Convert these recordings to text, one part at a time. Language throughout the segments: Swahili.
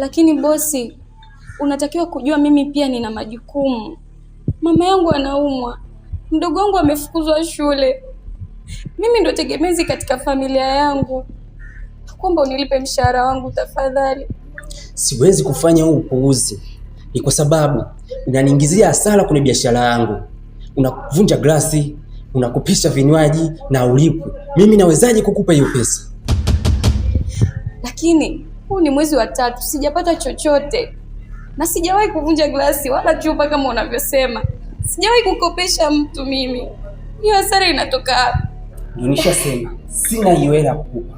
Lakini bosi, unatakiwa kujua mimi pia nina majukumu. Mama yangu anaumwa, mdogo wangu amefukuzwa shule. Mimi ndo tegemezi katika familia yangu. Naomba unilipe mshahara wangu tafadhali. Siwezi kufanya huu upuuzi. Ni kwa sababu unaniingizia hasara kwenye biashara yangu. Unavunja glasi, unakupisha vinywaji na ulipu. Mimi nawezaje kukupa hiyo pesa? Lakini huu ni mwezi wa 3, sijapata chochote. Na sijawahi kuvunja glasi wala chupa kama unavyosema. Sijawahi kukopesha mtu mimi. Hiyo hasara inatoka wapi? Nishasema sina hiyo hela kukupa.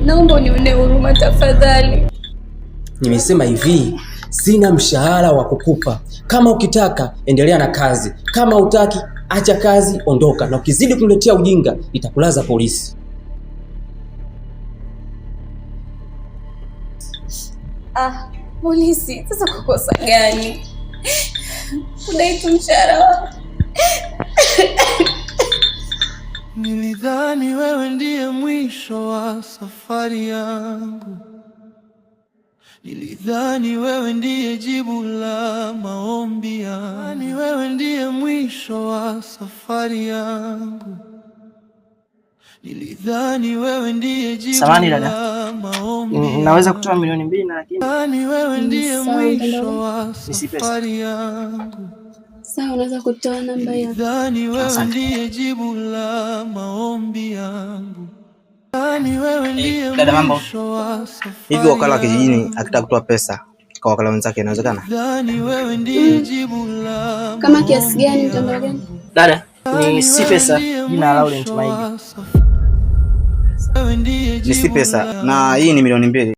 Naomba unione huruma tafadhali. Nimesema hivi, sina mshahara wa kukupa. Kama ukitaka endelea na kazi, kama hutaki acha kazi, ondoka. Na ukizidi kuniletea ujinga nitakulaza polisi. Polisi? Sasa kukosa gani? Kudai tu mshahara wangu. Nilidhani wewe ndiye mwisho wa safari yangu. Nilidhani wewe ndiye jibu la maombi yangu. Nilidhani wewe ndiye mwisho wa safari yangu. Nilidhani wewe ndiye jibu la maombi. Naweza kutoa milioni 2 na lakini nilidhani wewe ndiye mwisho wa safari yangu. Sawa, unaweza kutoa namba yako. Nilidhani wewe ndiye jibu la maombi yangu. Nilidhani wewe ndiye mwisho wa safari. Hivi wakala kijijini akitaka kutoa pesa kwa wakala wenzake inawezekana? Nilidhani wewe ndiye jibu la kama kiasi gani, mtandao gani? Dada, ni si pesa, jina Laurent Maigi. Ni si pesa na hii ni milioni 2.